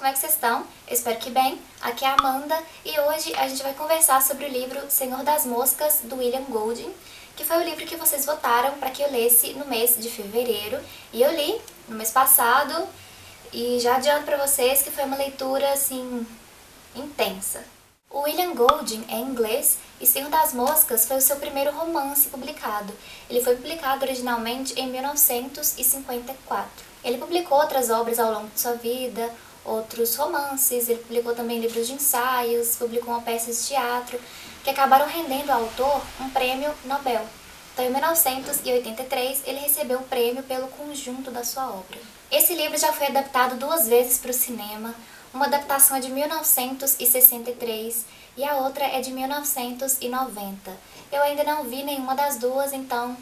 como é que vocês estão? Eu espero que bem. Aqui é a Amanda e hoje a gente vai conversar sobre o livro Senhor das Moscas, do William Golding, que foi o livro que vocês votaram para que eu lesse no mês de fevereiro. E eu li no mês passado e já adianto para vocês que foi uma leitura, assim, intensa. O William Golding é inglês e Senhor das Moscas foi o seu primeiro romance publicado. Ele foi publicado originalmente em 1954. Ele publicou outras obras ao longo de sua vida, outros romances, ele publicou também livros de ensaios, publicou uma peça de teatro, que acabaram rendendo ao autor um prêmio Nobel. Então, em 1983, ele recebeu o prêmio pelo conjunto da sua obra. Esse livro já foi adaptado 2 vezes para o cinema. Uma adaptação é de 1963 e a outra é de 1990. Eu ainda não vi nenhuma das duas, então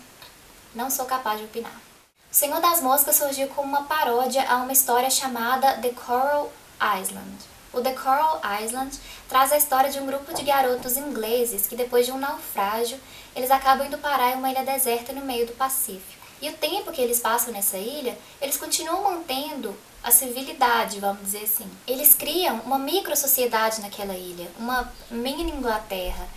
não sou capaz de opinar. O Senhor das Moscas surgiu como uma paródia a uma história chamada The Coral Island. O The Coral Island traz a história de um grupo de garotos ingleses que, depois de um naufrágio, eles acabam indo parar em uma ilha deserta no meio do Pacífico. E o tempo que eles passam nessa ilha, eles continuam mantendo a civilidade, vamos dizer assim. Eles criam uma micro-sociedade naquela ilha, uma mini Inglaterra,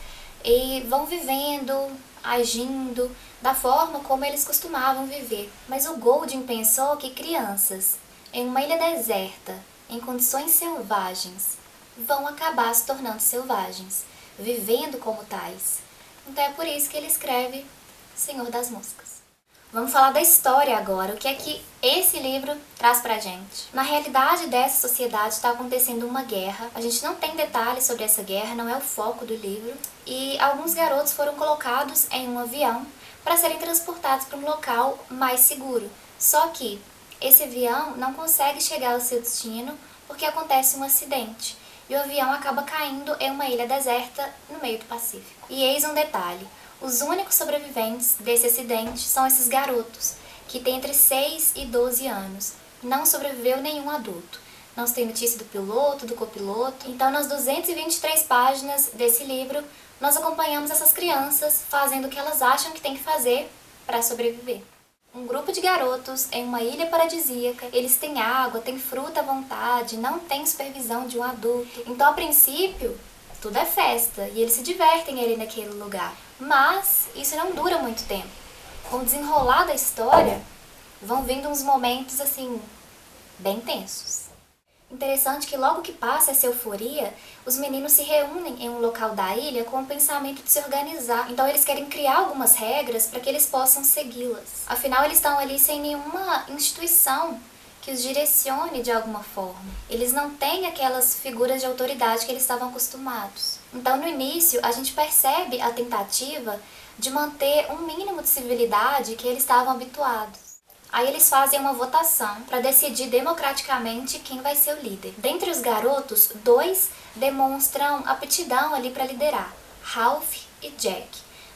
e vão vivendo, agindo da forma como eles costumavam viver. Mas o Golding pensou que crianças em uma ilha deserta, em condições selvagens, vão acabar se tornando selvagens, vivendo como tais. Então é por isso que ele escreve Senhor das Moscas. Vamos falar da história agora, o que é que esse livro traz pra gente. Na realidade dessa sociedade está acontecendo uma guerra, a gente não tem detalhes sobre essa guerra, não é o foco do livro, e alguns garotos foram colocados em um avião para serem transportados para um local mais seguro. Só que esse avião não consegue chegar ao seu destino porque acontece um acidente, e o avião acaba caindo em uma ilha deserta no meio do Pacífico. E eis um detalhe. Os únicos sobreviventes desse acidente são esses garotos, que têm entre 6 e 12 anos. Não sobreviveu nenhum adulto. Não se tem notícia do piloto, do copiloto. Então, nas 223 páginas desse livro, nós acompanhamos essas crianças fazendo o que elas acham que tem que fazer para sobreviver. Um grupo de garotos em uma ilha paradisíaca, eles têm água, têm fruta à vontade, não tem supervisão de um adulto. Então, a princípio, tudo é festa e eles se divertem ali naquele lugar. Mas isso não dura muito tempo. Com o desenrolar da história, vão vindo uns momentos assim, bem tensos. Interessante que logo que passa essa euforia, os meninos se reúnem em um local da ilha com o pensamento de se organizar. Então eles querem criar algumas regras para que eles possam segui-las. Afinal, eles estão ali sem nenhuma instituição que os direcione de alguma forma. Eles não têm aquelas figuras de autoridade que eles estavam acostumados. Então, no início, a gente percebe a tentativa de manter um mínimo de civilidade que eles estavam habituados. Aí eles fazem uma votação para decidir democraticamente quem vai ser o líder. Dentre os garotos, 2 demonstram aptidão ali para liderar, Ralph e Jack.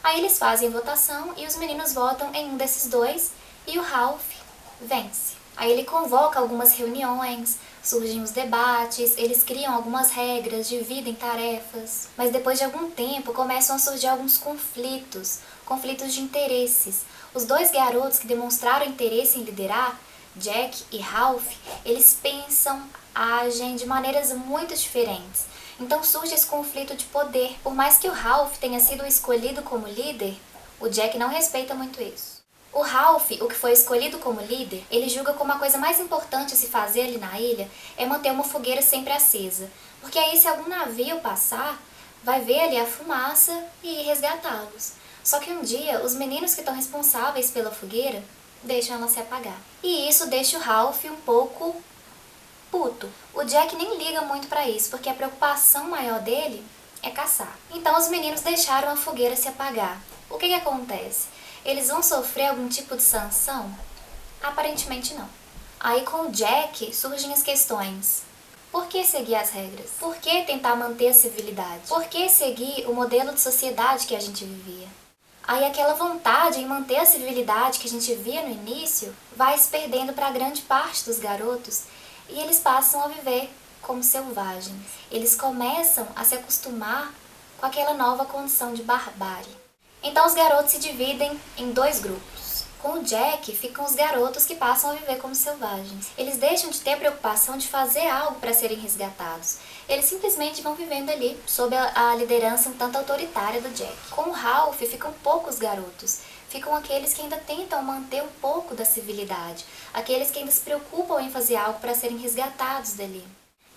Aí eles fazem votação e os meninos votam em um desses 2 e o Ralph vence. Aí ele convoca algumas reuniões, surgem os debates, eles criam algumas regras, dividem tarefas. Mas depois de algum tempo começam a surgir alguns conflitos de interesses. Os 2 garotos que demonstraram interesse em liderar, Jack e Ralph, eles pensam, agem de maneiras muito diferentes. Então surge esse conflito de poder. Por mais que o Ralph tenha sido escolhido como líder, o Jack não respeita muito isso. O Ralph, o que foi escolhido como líder, ele julga como a coisa mais importante a se fazer ali na ilha é manter uma fogueira sempre acesa, porque aí se algum navio passar, vai ver ali a fumaça e ir resgatá-los. Só que um dia, os meninos que estão responsáveis pela fogueira deixam ela se apagar. E isso deixa o Ralph um pouco puto. O Jack nem liga muito pra isso, porque a preocupação maior dele é caçar. Então os meninos deixaram a fogueira se apagar. O que acontece? Eles vão sofrer algum tipo de sanção? Aparentemente não. Aí com o Jack surgem as questões. Por que seguir as regras? Por que tentar manter a civilidade? Por que seguir o modelo de sociedade que a gente vivia? Aí aquela vontade em manter a civilidade que a gente via no início vai se perdendo para grande parte dos garotos e eles passam a viver como selvagens. Eles começam a se acostumar com aquela nova condição de barbárie. Então os garotos se dividem em 2 grupos. Com o Jack ficam os garotos que passam a viver como selvagens. Eles deixam de ter a preocupação de fazer algo para serem resgatados. Eles simplesmente vão vivendo ali, sob a liderança um tanto autoritária do Jack. Com o Ralph ficam poucos garotos. Ficam aqueles que ainda tentam manter um pouco da civilidade. Aqueles que ainda se preocupam em fazer algo para serem resgatados dali.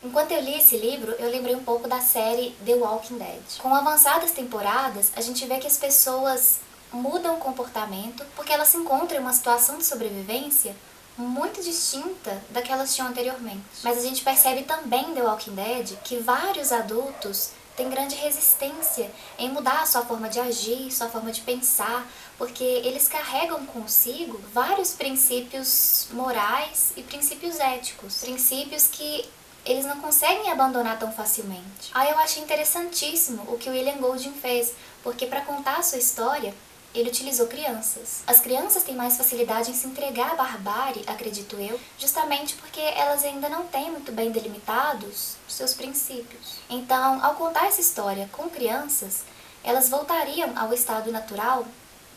Enquanto eu li esse livro, eu lembrei um pouco da série The Walking Dead. Com avançadas temporadas, a gente vê que as pessoas mudam o comportamento porque elas se encontram em uma situação de sobrevivência muito distinta da que elas tinham anteriormente. Mas a gente percebe também em The Walking Dead que vários adultos têm grande resistência em mudar a sua forma de agir, sua forma de pensar, porque eles carregam consigo vários princípios morais e princípios éticos, princípios que eles não conseguem abandonar tão facilmente. Aí eu achei interessantíssimo o que o William Golding fez, porque para contar a sua história, ele utilizou crianças. As crianças têm mais facilidade em se entregar à barbárie, acredito eu, justamente porque elas ainda não têm muito bem delimitados seus princípios. Então, ao contar essa história com crianças, elas voltariam ao estado natural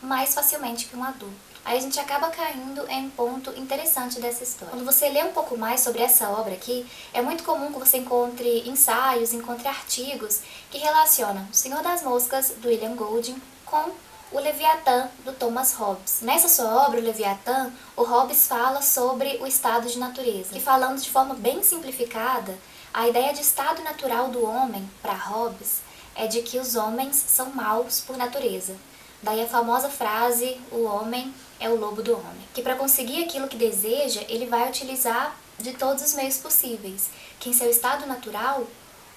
mais facilmente que um adulto. Aí a gente acaba caindo em um ponto interessante dessa história. Quando você lê um pouco mais sobre essa obra aqui, é muito comum que você encontre ensaios, encontre artigos que relacionam O Senhor das Moscas, do William Golding, com o Leviatã, do Thomas Hobbes. Nessa sua obra, o Leviatã, o Hobbes fala sobre o estado de natureza. E falando de forma bem simplificada, a ideia de estado natural do homem, para Hobbes, é de que os homens são maus por natureza. Daí a famosa frase, o homem é o lobo do homem. Que para conseguir aquilo que deseja, ele vai utilizar de todos os meios possíveis. Que em seu estado natural,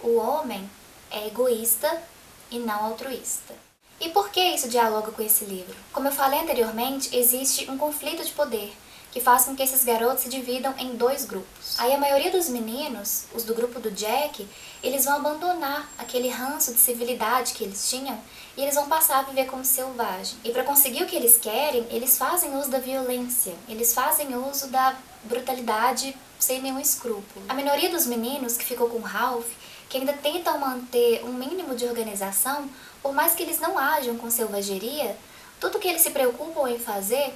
o homem é egoísta e não altruísta. E por que isso dialoga com esse livro? Como eu falei anteriormente, existe um conflito de poder, que faz com que esses garotos se dividam em dois grupos. Aí a maioria dos meninos, os do grupo do Jack, eles vão abandonar aquele ranço de civilidade que eles tinham e eles vão passar a viver como selvagem. E para conseguir o que eles querem, eles fazem uso da violência, eles fazem uso da brutalidade sem nenhum escrúpulo. A minoria dos meninos que ficou com Ralph, que ainda tentam manter um mínimo de organização, por mais que eles não ajam com selvageria, tudo que eles se preocupam em fazer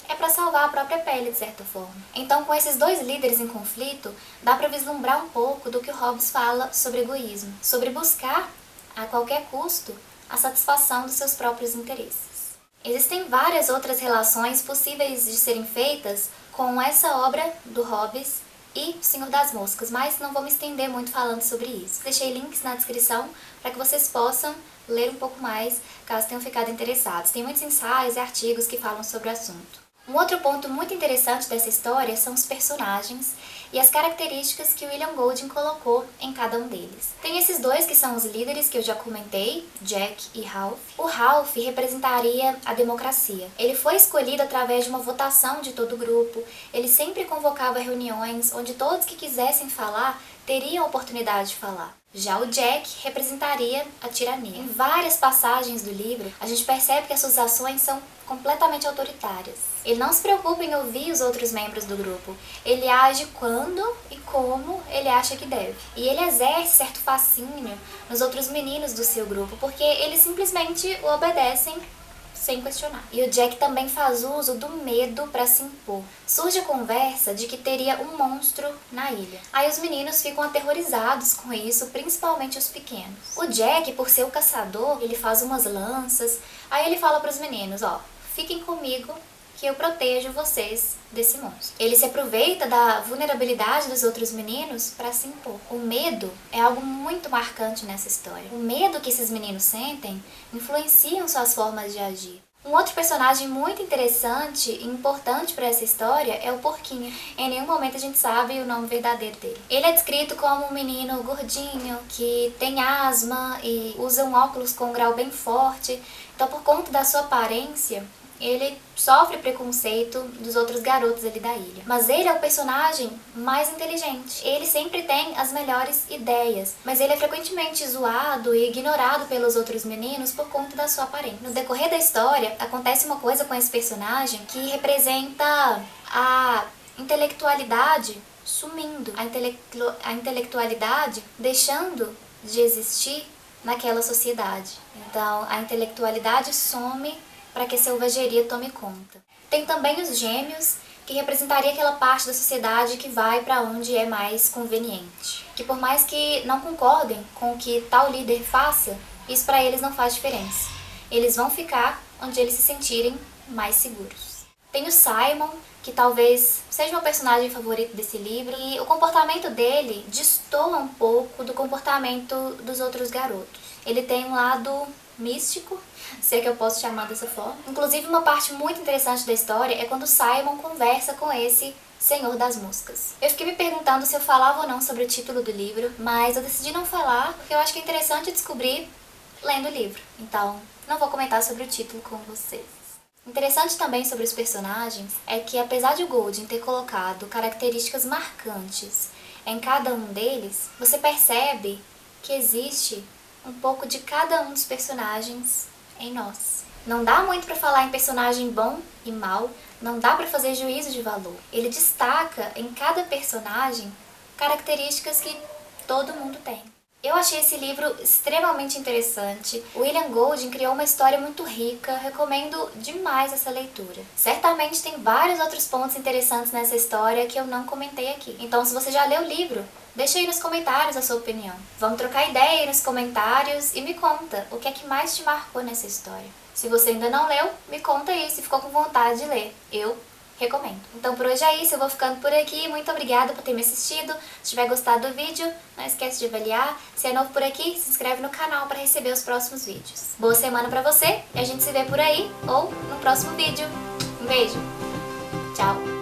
é para salvar a própria pele, de certa forma. Então, com esses dois líderes em conflito, dá para vislumbrar um pouco do que o Hobbes fala sobre egoísmo, sobre buscar, a qualquer custo, a satisfação dos seus próprios interesses. Existem várias outras relações possíveis de serem feitas com essa obra do Hobbes e O Senhor das Moscas, mas não vou me estender muito falando sobre isso. Deixei links na descrição para que vocês possam ler um pouco mais, caso tenham ficado interessados. Tem muitos ensaios e artigos que falam sobre o assunto. Um outro ponto muito interessante dessa história são os personagens e as características que William Golding colocou em cada um deles. Tem esses dois que são os líderes que eu já comentei, Jack e Ralph. O Ralph representaria a democracia. Ele foi escolhido através de uma votação de todo o grupo. Ele sempre convocava reuniões onde todos que quisessem falar teriam a oportunidade de falar. Já o Jack representaria a tirania. Em várias passagens do livro, a gente percebe que as suas ações são completamente autoritárias. Ele não se preocupa em ouvir os outros membros do grupo. Ele age quando e como ele acha que deve. E ele exerce certo fascínio nos outros meninos do seu grupo, porque eles simplesmente o obedecem sem questionar. E o Jack também faz uso do medo para se impor. Surge a conversa de que teria um monstro na ilha. Aí os meninos ficam aterrorizados com isso, principalmente os pequenos. O Jack, por ser o caçador, ele faz umas lanças. Aí ele fala para os meninos, ó, fiquem comigo que eu protejo vocês desse monstro. Ele se aproveita da vulnerabilidade dos outros meninos para se impor. O medo é algo muito marcante nessa história. O medo que esses meninos sentem influenciam suas formas de agir. Um outro personagem muito interessante e importante para essa história é o Porquinho. Em nenhum momento a gente sabe o nome verdadeiro dele. Ele é descrito como um menino gordinho, que tem asma e usa um óculos com um grau bem forte. Então, por conta da sua aparência, ele sofre preconceito dos outros garotos ali da ilha. Mas ele é o personagem mais inteligente. Ele sempre tem as melhores ideias, mas ele é frequentemente zoado e ignorado pelos outros meninos por conta da sua aparência. No decorrer da história, acontece uma coisa com esse personagem que representa a intelectualidade sumindo, a intelectualidade deixando de existir naquela sociedade. Então, a intelectualidade some para que a selvageria tome conta. Tem também os gêmeos, que representaria aquela parte da sociedade que vai para onde é mais conveniente. Que por mais que não concordem com o que tal líder faça, isso para eles não faz diferença. Eles vão ficar onde eles se sentirem mais seguros. Tem o Simon, que talvez seja meu personagem favorito desse livro, e o comportamento dele destoa um pouco do comportamento dos outros garotos. Ele tem um lado místico, se é que eu posso chamar dessa forma. Inclusive, uma parte muito interessante da história é quando Simon conversa com esse Senhor das Moscas. Eu fiquei me perguntando se eu falava ou não sobre o título do livro, mas eu decidi não falar porque eu acho que é interessante descobrir lendo o livro. Então, não vou comentar sobre o título com vocês. Interessante também sobre os personagens é que, apesar de o Golding ter colocado características marcantes em cada um deles, você percebe que existe um pouco de cada um dos personagens em nós. Não dá muito pra falar em personagem bom e mal, não dá pra fazer juízo de valor. Ele destaca em cada personagem características que todo mundo tem. Eu achei esse livro extremamente interessante. O William Golding criou uma história muito rica, recomendo demais essa leitura. Certamente tem vários outros pontos interessantes nessa história que eu não comentei aqui. Então, se você já leu o livro, deixa aí nos comentários a sua opinião. Vamos trocar ideia aí nos comentários e me conta o que é que mais te marcou nessa história. Se você ainda não leu, me conta aí se ficou com vontade de ler. Eu recomendo. Então por hoje é isso, eu vou ficando por aqui. Muito obrigada por ter me assistido. Se tiver gostado do vídeo, não esquece de avaliar. Se é novo por aqui, se inscreve no canal para receber os próximos vídeos. Boa semana pra você e a gente se vê por aí ou no próximo vídeo. Um beijo. Tchau.